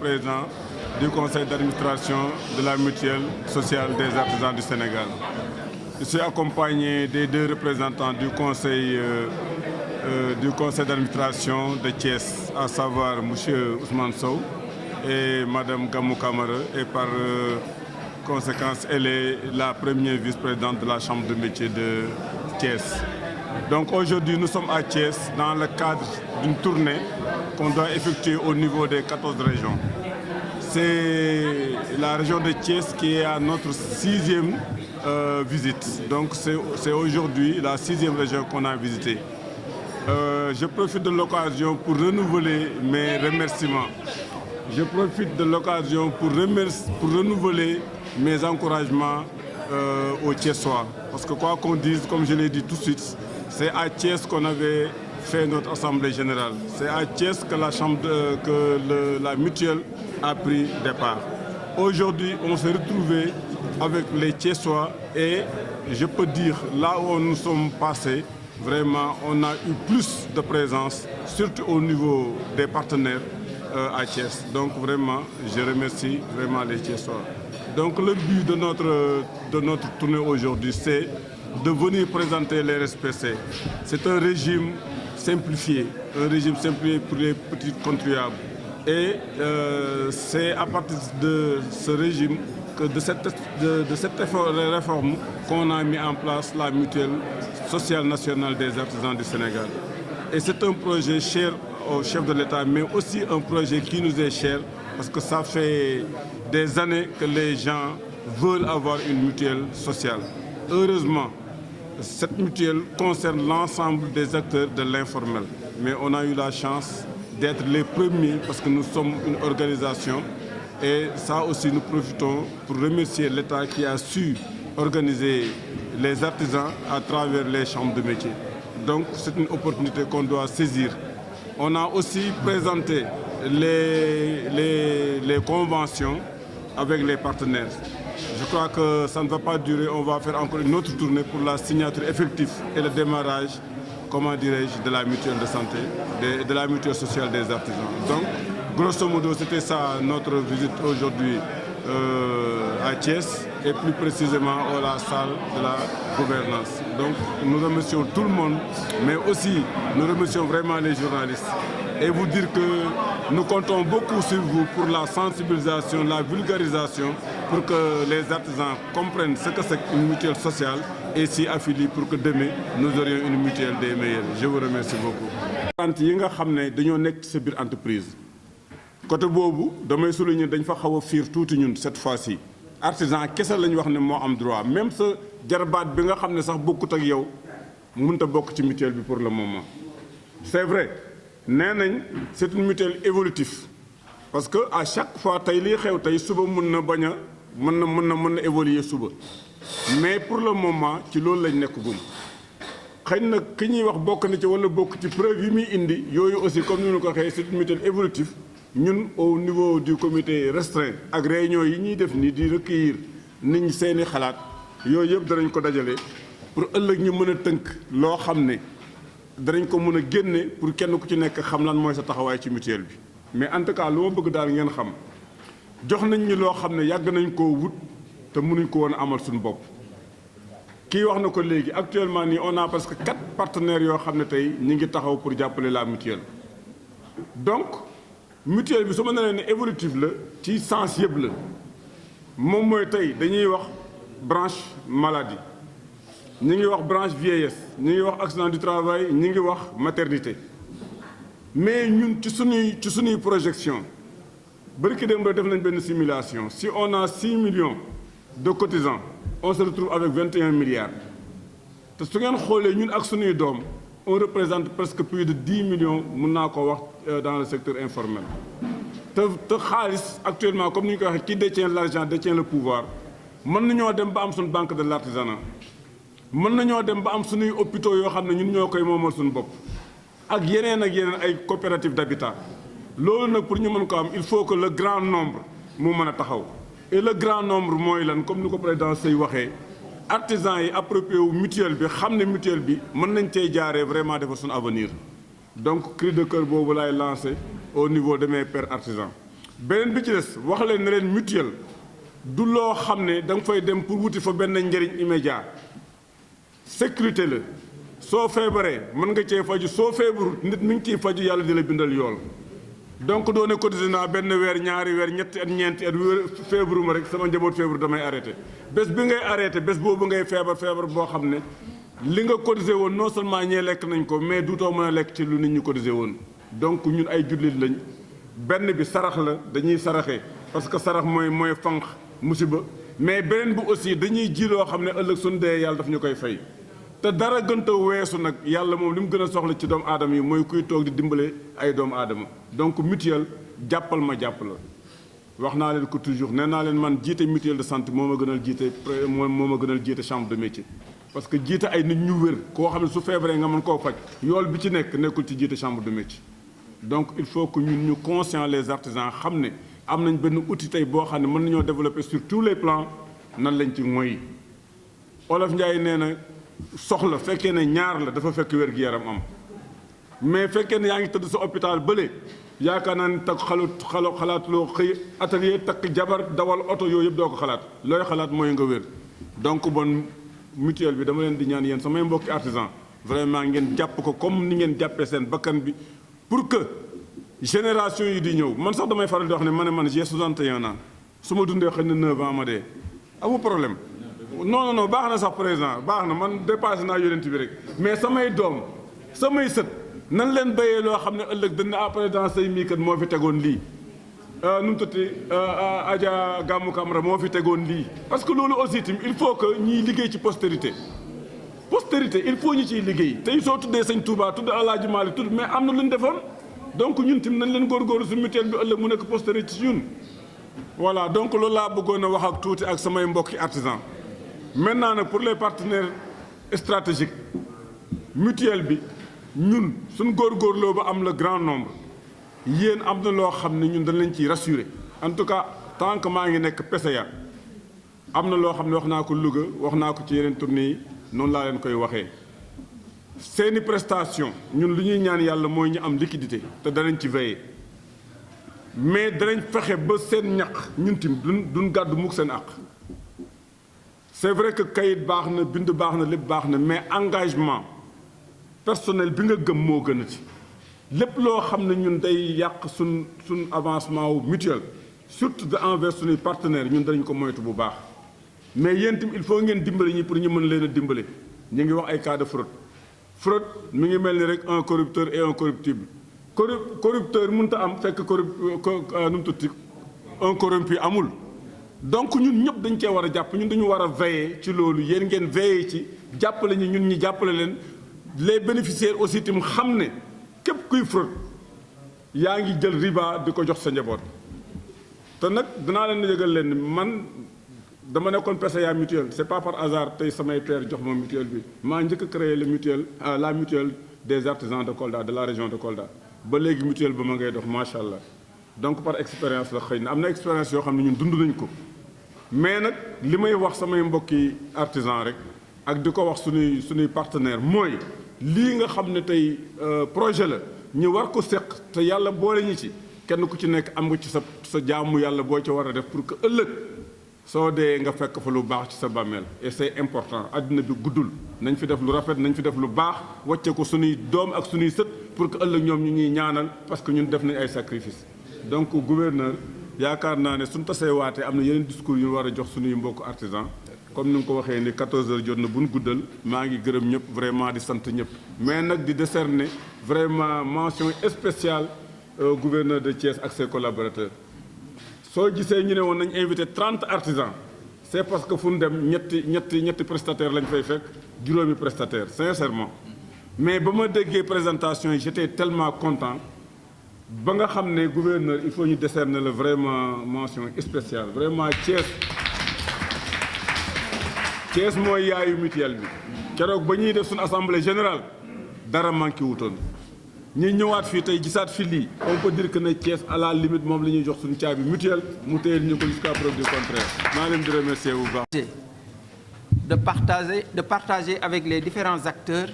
président du conseil d'administration de la mutuelle sociale des artisans du Sénégal. Je suis accompagné des deux représentants du conseil d'administration de Thiès, à savoir M. Ousmane Sow et Mme Gamou Kamara, et par conséquence, elle est la première vice-présidente de la Chambre de métier de Thiès. Donc aujourd'hui, nous sommes à Thiès dans le cadre d'une tournée qu'on doit effectuer au niveau des 14 régions. C'est la région de Thiès qui est à notre 6e visite. Donc c'est aujourd'hui la 6e région qu'on a visitée. Je profite de l'occasion pour renouveler mes remerciements. Je profite de l'occasion pour renouveler mes encouragements aux Thiessois. Parce que quoi qu'on dise, comme je l'ai dit tout de suite, c'est à Thiès qu'on avait fait notre assemblée générale. C'est à Thiès que la mutuelle a pris départ. Aujourd'hui, on s'est retrouvés avec les Thiessois et je peux dire, là où nous sommes passés, vraiment, on a eu plus de présence, surtout au niveau des partenaires à Thiès. Donc vraiment, je remercie vraiment les Thiessois. Donc le but de notre tournée aujourd'hui, c'est de venir présenter les RSPC. C'est un régime simplifié pour les petits contribuables. Et c'est à partir de ce régime, de cette réforme, qu'on a mis en place la mutuelle sociale nationale des artisans du Sénégal. Et c'est un projet cher au chef de l'État, mais aussi un projet qui nous est cher, parce que ça fait des années que les gens veulent avoir une mutuelle sociale. Heureusement, cette mutuelle concerne l'ensemble des acteurs de l'informel. Mais on a eu la chance d'être les premiers parce que nous sommes une organisation. Et ça aussi, nous profitons pour remercier l'État qui a su organiser les artisans à travers les chambres de métier. Donc c'est une opportunité qu'on doit saisir. On a aussi présenté les conventions avec les partenaires. Je crois que ça ne va pas durer, on va faire encore une autre tournée pour la signature effective et le démarrage, comment dirais-je, de la mutuelle de santé, de la mutuelle sociale des artisans. Donc, grosso modo, c'était ça notre visite aujourd'hui à Thiès et plus précisément à la salle de la gouvernance. Donc, nous remercions tout le monde, mais aussi nous remercions vraiment les journalistes et vous dire que nous comptons beaucoup sur vous pour la sensibilisation, la vulgarisation, pour que les artisans comprennent ce que c'est une mutuelle sociale et s'y affilient pour que demain, nous aurions une mutuelle des meilleures. Je vous remercie beaucoup. Quand yi nga xam ne dañoo nekk ci biir entreprise côté boobu damay souligner dañ fa xaw a fiir tuuti ñun cette fois-ci artisan kese lañ wax ne moo am droit même sa jarbaat bi nga xam ne sax bokkut ak yow mënut a bokk ci mutuelle bi pour le moment. C'est vrai nee nañ c'est une mutuelle évolutive parce que à chaque fois tey lii xew tey suba mën na évoluer suba mais pour le moment ci loolu lañ nekk gum xëy na ki ñuy wax bokk na ci wala bokk ci preuve yi muy indi yooyu aussi comme ni ñu ko waxee c'est une mutuelle évolutive. Ñun au niveau du comité restreint ak réunion yi ñuy def ni di recueillir nit ñi seeni xalaat yooyu yëpp danañ ko dajale pour ëllëg ñu mën a tënk loo xam ne danañ ko mën a génne pour kenn ku ci nekk xam lan mooy sa taxawaay ci mutuelle bi. mais en tout cas lu ma bëgg daal ngeen xam jox nañ ñi loo xam ne yàgg nañ koo wut te mënuñ ko woon amal suñu bopp. kii wax na ko léegi actuellement nii on a presque 4 partenaires yoo xam ne tey ñi ngi taxaw pour jàppale la mutuelle. Donc mutuelle bi su ma nee ne évolutive la ci sens yëpp la moom mooy tey dañuy wax branche maladie ñi ngi wax branche vieillesse ñi ngi wax accident du travail ñi ngi wax maternité mais ñun ci suñuy projection bërki dem def nañ benn simulation si on a 6 millions de cotisants on se retrouve avec 21 milliards te su ngeen xoolee ñun ak suñuy doom on représente presque plus de 10 millions mun naa ko wax dans le secteur informel te xaalis actuellement comme ni ñu ko waxee qui détient l'argent détient le pouvoir mën nañoo dem ba am suñu banque de l'artisanat mën nañoo dem ba am suñuy hôpitaux yoo xam ne ñun ñoo koy moomal suñu bopp ak yeneen ay coopératives d'habitat loolu nag pour ñu mën ko am il faut que le grand nombre mu mën a taxaw et le grand nombre mooy lan comme ni ko président Seye waxee artisans yi approprié wu mutuelle bi xam ne mutuelle bi mën nañ cee jaaree vraiment defar suñu avenir donc cri de cœur boobu laay lancé au niveau de mes pairs artisans beneen bi ci des wax leen ne leen mutuelle du loo xam ne da nga fay dem pour wuti fa benn njëriñ immédiat sécurité la soo feebaree mën nga cee faju soo feebarut nit mi ngi ciy faju yàlla di la bindal yool donc doone cotisé naa benn weer ñaari weer ñetti at ñeenti at feebaru ma rek sama njaboot feebaru damay arrêté bés bi ngay arrêté bés boobu ngay feebar boo xam ne li nga cotisé woon non seulement ñee lekk nañ ko mais duutoo mën a lekk ci lu nit ñu cotisé woon donc ñun ay jullit lañ benn bi sarax la dañuy saraxe parce que sarax mooy fanq musiba mais beneen bi aussi dañuy ji loo xam ne ëllëg suñu dee yàlla daf ñu koy fay te dara gënta weesu nag yàlla moom li mu gën a soxla ci doomu aadama yi mooy kuy toog di dimbale ay doomu aadama donc mutuelle jàppal ma jàpp la wax naa leen ko toujours nee naa leen man jiite mutuelle de santé moo ma gënal jiite chambre de métier parce que jiite ay nit ñu wér koo xam ne su feebaree nga mën koo faj yool bi ci nekkul ci jiite chambre de métier donc il faut que ñun ñu conscient les artisans xam ne am nañ benn outil tey boo xam ne mën nañoo développer sur tous les plans nan lañ ci mooy Olof Njaay nee na soxla fekkee ne ñaar la dafa fekk wér gi yaram am mais fekkee ne yaa ngi tëdd sa hôpital bële yaakaar naa ne takk xalaatuloo xëy atelier takk jabar dawal oto yooyu yëpp doo ko xalaat looy xalaat mooy nga wér donc bon mutuelle bi dama leen di ñaan yéen samay mbokki artisan vraiment ngeen jàpp ko comme ni ngeen jàppee seen bakkan bi pour que génération yi di ñëw man sax damay faral di wax ne man j'ai 61 ans su ma dundee xëy na 9 ans ma dee amu problème non baax na sax président baax na man dépassé naa yonent bi rek mais samay doom samay sët nan leen béyee loo xam ne ëllëg dana après dans say mii kat moo fi tegoon lii nu mu tuddati Adja Gamou Camara moo fi tegoon lii parce que loolu aussi tamit il faut que ñiy liggéey ci postérité il faut ñu ciy liggéey tey soo tuddee Sëñ Touba tudd Alaaji Maalik tudd mais am na lu ñu defoon donc ñun tamit nañ leen góorgóorlu su mutuelle bi ëllëg mu nekk postérité ci ñun voilà donc loolu laa bëggoon a wax ak tuuti ak samay mbokki artisan maintenant nag pour les partenaires stratégiques mutuelle bi ñun suñ góorgóorloo ba am le grand nombre yéen am na loo xam ne ñun dañ leen ciy rassurer en tout cas tant que maa ngi nekk PCA am na loo xam ne wax naa ko Louga wax naa ko ci yeneen tournée yi noonu laa leen koy waxee seeni prestation ñun li ñuy ñaan yàlla mooy ñu am liquidité te danañ ci veiller mais danañ fexe ba seen ñaq ñun tim duñ gàddu mukk seen àq c'est vrai que kayit baax na bind baax na lépp baax na mais engagement personnel bi nga gëm moo gën a ci lépp loo xam ne ñun day yàq suñ avancement wu mutuel surtout de envers suñuy partenaires ñun dañ ko moytu bu baax mais yéen tamit il faut ngeen dimbali ñi pour ñu mën leen a dimbale ñu ngi wax ay cas de fraude mi ngi mel ni rek un corrupteur et un corruptible corrupteur mënut a am fekk nu mu tudd un corrompu amul donc ñun ñëpp dañ cee war a jàpp ñun dañu war a veiller ci loolu yéen ngeen veiller ci jàppale ñun ñi jàppale leen les bénéficiaires aussi tim xam ne képp kuy fraude yaa ngi jël riba di ko jox sa njaboot te nag dinaa leen yëgal leen man dama nekkoon PCA mutuelle c'est pas par hasard tey samay père jox ma mutuelle bi maa njëkk a créé la mutuelle des artisans de Kolda de la région de Kolda ba léegi mutuelle ba ma ngay dox macha allah donc par expérience la xëy na am na expérience yoo xam ne ñun dund nañ ko mais nag li may wax samay mbokki artisan rek ak di ko wax suñuy partenaire mooy lii nga xam ne tey projet la ñu war ko seq te yàlla boole ñi ci kenn ku ci nekk am nga ci sa jaamu yàlla boo ci war a def pour que ëllëg soo dee nga fekk fa lu baax ci sa bàmmeel et c'est important àddina bi guddul nañ fi def lu rafet nañ fi def lu baax wàcce ko suñuy doom ak suñuy sët pour que ëllëg ñoom ñu ñuy ñaanal parce que ñun def nañ ay sacrifice donc gouverneur yaakaar naa ne suñ tasee waatee am na yeneen discours yu war a jox suñuy mbokku artisan comme ni nga ko waxee ni 14 heures jot na bu ñu guddal maa ngi gërëm ñëpp vraiment di sant ñëpp mais nag di décerner vraiment mention spéciale au gouverneur de Thiès ak ses collaborateurs soo gisee ñu ne woon nañ invité 30 artisans c'est parce que fu ñu dem ñetti prestataire lañ fay fekk juróomi prestataire sincèrement mais ba ma déggee présentation yi j'étais tellement content ba nga xam ne gouverneur il faut ñu décerner la vraiment mention spéciale vraiment Thiès mooy yaayu mutuelle bi keroog ba ñuy def suñu assemblée générale dara manqué wutoon ñi ñëwaat fii tey gisaat fi lii on peut dire que ne Thiès à la limite moom la ñuy jox suñu caabi mutuelle mu téyel ñu ko jusqu'à preuve du contraire maa leen di remercier bu baax. de partager avec les différents acteurs,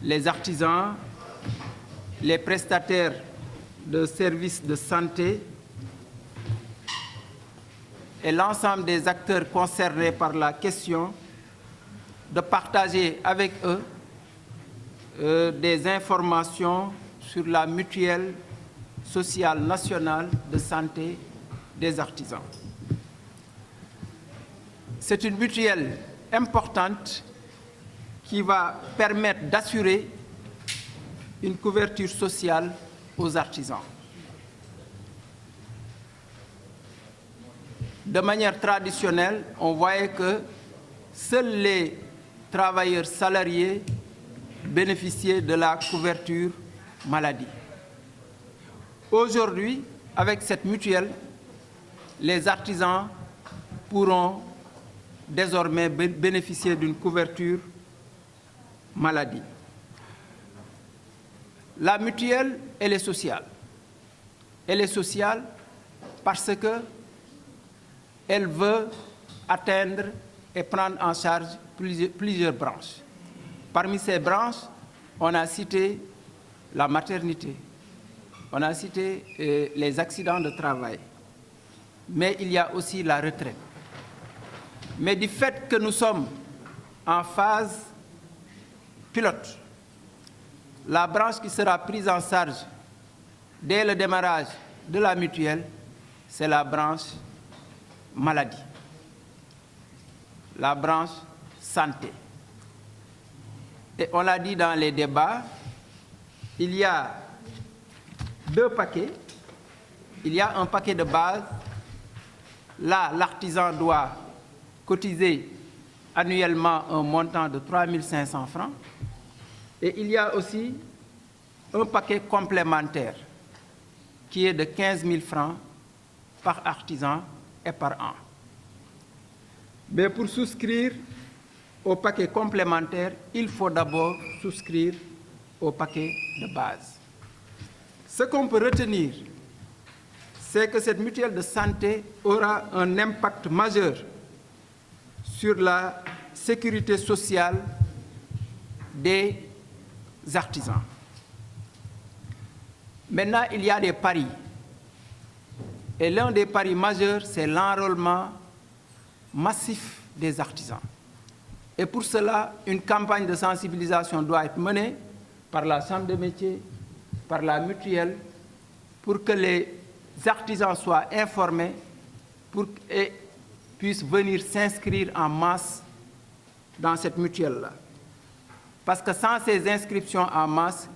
les artisans, les prestataires de services de santé et l'ensemble des acteurs concernés par la question de partager avec eux des informations sur la mutuelle sociale nationale de santé des artisans. C'est une mutuelle importante qui va permettre d'assurer une couverture sociale aux artisans. De manière traditionnelle, on voyait que seuls les travailleurs salariés bénéficiaient de la couverture maladie. Aujourd'hui, avec cette mutuelle, les artisans pourront désormais bénéficier d'une couverture maladie. La mutuelle, elle est sociale. Elle est sociale parce qu'elle veut atteindre et prendre en charge plusieurs branches. Parmi ces branches, on a cité la maternité, on a cité les accidents de travail, mais il y a aussi la retraite. Mais du fait que nous sommes en phase pilote, la branche qui sera prise en charge dès le démarrage de la mutuelle, c'est la branche maladie, la branche santé. Et on l'a dit dans les débats, il y a deux paquets. Il y a un paquet de base. Là, l'artisan doit cotiser annuellement un montant de 3 500 francs. Et il y a aussi un paquet complémentaire qui est de 15 000 francs par artisan et par an. Mais pour souscrire au paquet complémentaire, il faut d'abord souscrire au paquet de base. Ce qu'on peut retenir, c'est que cette mutuelle de santé aura un impact majeur sur la sécurité sociale des artisans. Maintenant, il y a des paris. Et l'un des paris majeurs, c'est l'enrôlement massif des artisans. Et pour cela, une campagne de sensibilisation doit être menée par la Chambre de métiers, par la mutuelle, pour que les artisans soient informés et puissent venir s'inscrire en masse dans cette mutuelle-là. Parce que sans ces inscriptions en masse,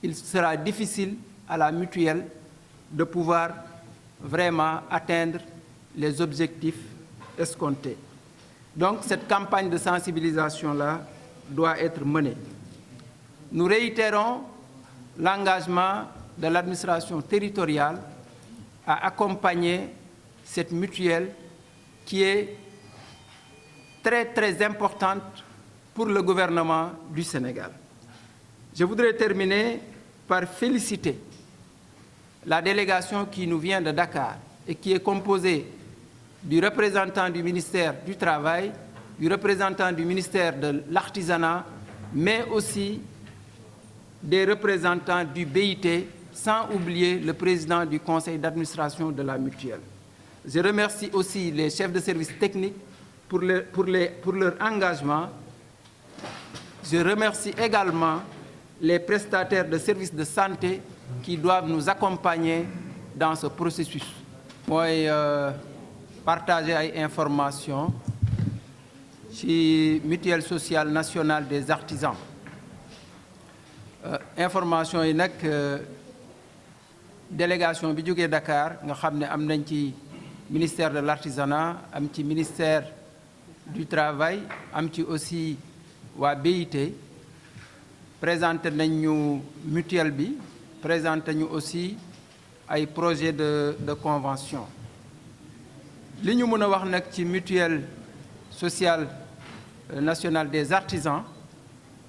il sera difficile à la mutuelle de pouvoir vraiment atteindre les objectifs escomptés. Donc cette campagne de sensibilisation-là doit être menée. Nous réitérons l'engagement de l'administration territoriale à accompagner cette mutuelle qui est très, très importante pour le gouvernement du Sénégal. Je voudrais terminer par féliciter la délégation qui nous vient de Dakar et qui est composée du représentant du ministère du Travail, du représentant du ministère de l'Artisanat, mais aussi des représentants du BIT, sans oublier le président du conseil d'administration de la mutuelle. Je remercie aussi les chefs de service techniques pour leur engagement. Je remercie également les prestataires de services de santé qui doivent nous accompagner dans ce processus. Moi, partager ay information ci mutuelle sociale nationale des artisans. Information yi nag délégation bi jógee Dakar nga xam ne am nañ ci ministère de l'artisanat, am ci ministère du travail, am ci aussi waa BIT présenté nañ ñu mutuelle bi, présenté ñu aussi ay projet de convention. Li ñu mën a wax nag ci mutuelle sociale nationale des artisans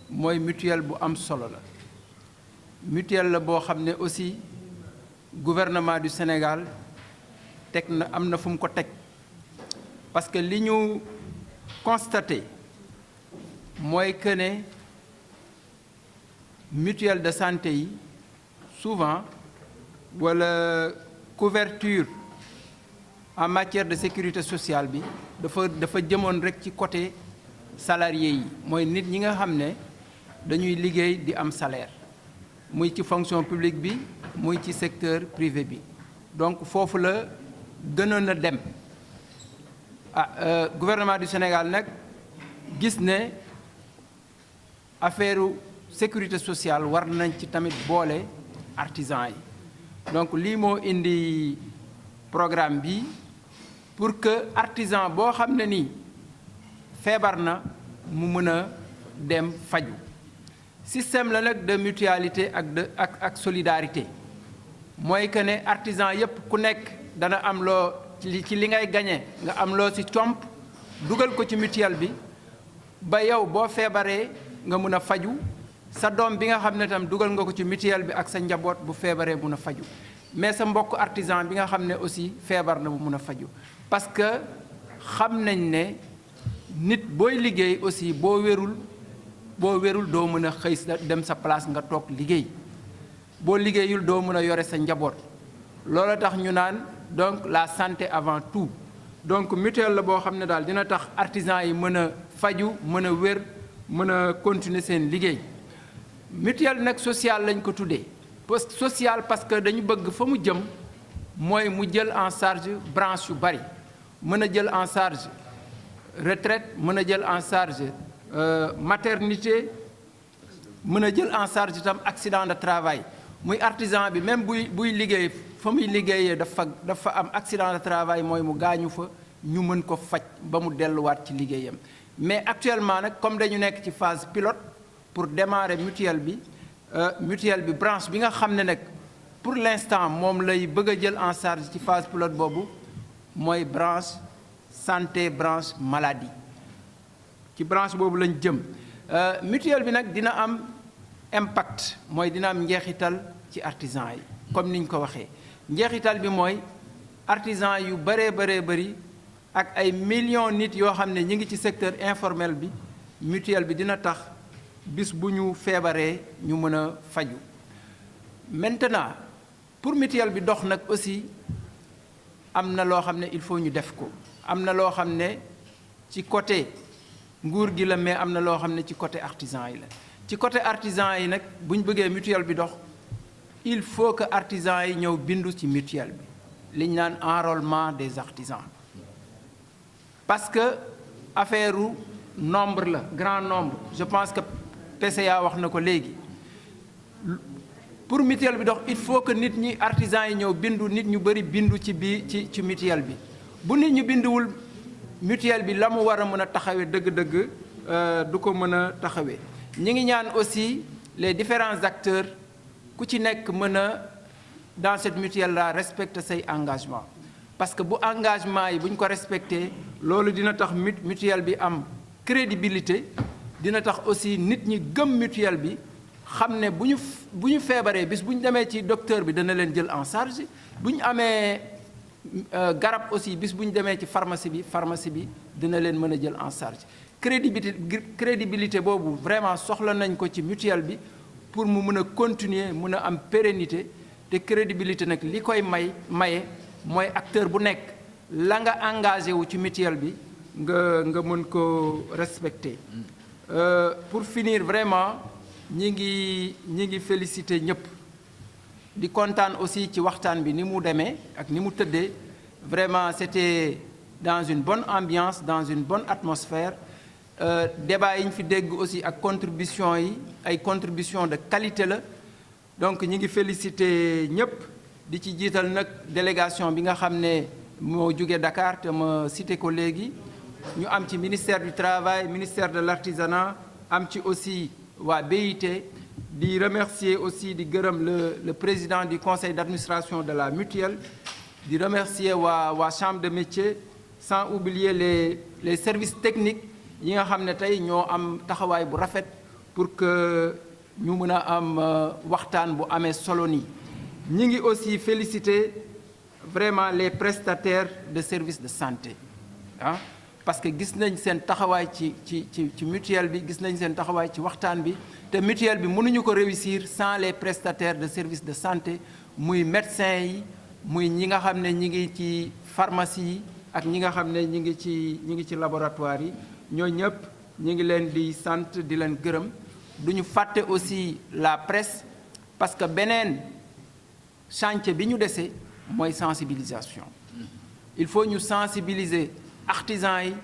mooy mutuelle bu am solo la. Mutuelle la boo xam ne aussi gouvernement du Sénégal teg na am na fu mu ko teg parce que li ñu constaté mooy que ne mutuelle de santé yi souvent wala couverture en matière de sécurité sociale bi dafa jëmoon rek ci côté salarié yi mooy nit ñi nga xam ne dañuy liggéey di am salaire muy ci fonction publique bi muy ci secteur privé bi donc foofu la gënoon a dem gouvernement du Sénégal nag gis ne affaire sécurité sociale war nañ ci tamit boole artisan yi donc lii moo indi programme bi pour que artisan boo xam ne nii feebar na mu mën a dem faju système la nag de mutualité ak solidarité mooy que ne artisan yépp ku nekk dana am loo ci li ngay gañe nga am loo ci comp dugal ko ci mutuelle bi ba yow boo feebaree nga mën a faju sa doom bi nga xam ne tam dugal nga ko ci mutuelle bi ak sa njaboot bu feebaree mën a faju mais sa mbokk artisan bi nga xam ne aussi feebar na bu mën a faju parce que xam nañ ne nit booy liggéey aussi boo wérul doo mën a xëy dem sa place nga toog liggéey boo liggéeyul doo mën a yore sa njaboot loolu tax ñu naan donc la santé avant tout donc mutuelle la boo xam ne daal dina tax artisan yi mën a faju mën a wér mën a continuer seen liggéey mutuelle nag sociale lañ ko tuddee social parce que dañu bëgg fa mu jëm mooy mu jël en charge branche yu bari mën a jël en charge retraite mën a jël en charge maternité mën a jël en charge itam accident de travail muy artisan bi même buy liggéey fa muy liggéeyee dafa am accident de travail mooy mu gaañu fa ñu mën ko faj ba mu delluwaat ci liggéeyam mais actuellement nag comme dañu nekk ci phase pilote pour démarrer mutuelle bi branche bi nga xam ne nag pour l'instant moom lay bëgg a jël en charge ci phase pilote boobu mooy branche santé branche maladie ci branche boobu lañ jëm mutuelle bi nag dina am impact mooy dina am njeexital ci artisan yi comme niñ ko waxee njeexital bi mooy artisan yu bëree bëri ak ay millions nit yoo xam ne ñi ngi ci secteur informel bi mutuelle bi dina tax bis bu ñu feebaree ñu mën a faju maintenant pour mutuelle bi dox nag aussi am na loo xam ne il faut ñu def ko am na loo xam ne ci côté nguur gi la mais am na loo xam ne ci côté artisan yi la ci côté artisan yi nag bu ñu bëggee mutuelle bi dox il faut que artisan yi ñëw bindu ci mutuelle bi li ñu naan enrôlement des artisans parce que affaire nombre la grand nombre je pense que PCA wax na ko léegi pour mutuelle bi dox il faut que nit ñi artisans yi ñëw bindu nit ñu bëri bindu ci ci mutuelle bi bu nit ñu binduwul mutuelle bi la mu war a mën a taxawee dëgg-dëgg du ko mën a taxawee ñi ngi ñaan aussi les différents acteurs ku ci nekk mën a dans cette mutuelle là respecter say engagement parce que bu engagement yi bu ñu ko respecté loolu dina tax mutuelle bi am crédibilité dina tax aussi nit ñi gëm mutuelle bi xam ne bu ñu feebaree bis bu ñu demee ci docteur bi dana leen jël en charge bu ñu amee garab aussi bis bu ñu demee ci pharmacie bi dina leen mën a jël en charge crédibilité boobu vraiment soxla nañ ko ci mutuelle bi pour mu mën a continuer mën a am pérennité te crédibilité nag li koy maye mooy acteur bu nekk la nga engagé wu ci mutuelle bi nga mën ko respecter pour finir vraiment ñi ngi féliciter ñëpp di kontaan aussi ci waxtaan bi ni mu demee ak ni mu tëddee vraiment c'était dans une bonne ambiance dans une bonne atmosphère débat yi ñu fi dégg aussi ak contribution yi ay contribution de qualité la donc ñi ngi féliciter ñëpp di ci jiital nag délégation bi nga xam ne moo jóge Dakar te ma cité ko léegi ñu am ci ministère du travail ministère de l'artisanat am ci aussi waa BIT di remercier aussi di gërëm le président du conseil d'administration de la mutuelle di remercier waa chambre de métier sans oublier les services techniques yi nga xam ne tey ñoo am taxawaay bu rafet pour que ñu mën a am waxtaan bu amee solo nii ñi ngi aussi féliciter vraiment les prestataires de services de santé parce que gis nañ seen taxawaay ci mutuelle bi, gis nañ seen taxawaay ci waxtaan bi te mutuelle bi mënuñu ko réussir sans les prestataires de services de santé muy médecins yi muy ñi nga xam ne ñi ngi ci pharmacie yi ak ñi nga xam ne ñi ngi ci laboratoire yi ñoo ñëpp ñi ngi leen di sant di leen gërëm. duñu fàtte aussi la presse parce que beneen chantier bi ñu dese mooy sensibilisation. il faut ñu sensibiliser artisans yi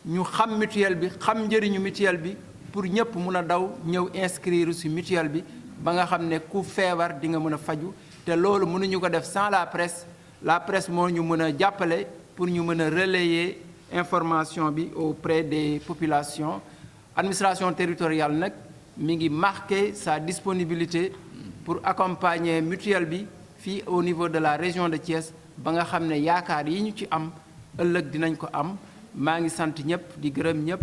ñu xam mutuelle bi xam njëriñu mutuelle bi pour ñëpp mun a daw ñëw inscrire ci mutuelle bi ba nga xam ne ku feebar di nga mën a faju te loolu mënuñu ko def sans la presse moo ñu mën a jàppale pour ñu mën a relayer information bi auprès des populations. Administration territoriale nag mi ngi marqué sa disponibilité pour accompagner mutuelle bi fii au niveau de la région de Thiès ba nga xam ne yaakaar yi ñu ci am ëllëg dinañ ko am maa ngi sant ñëpp di gërëm ñëpp.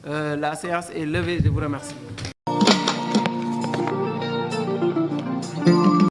La séance est levée, je vous remercie.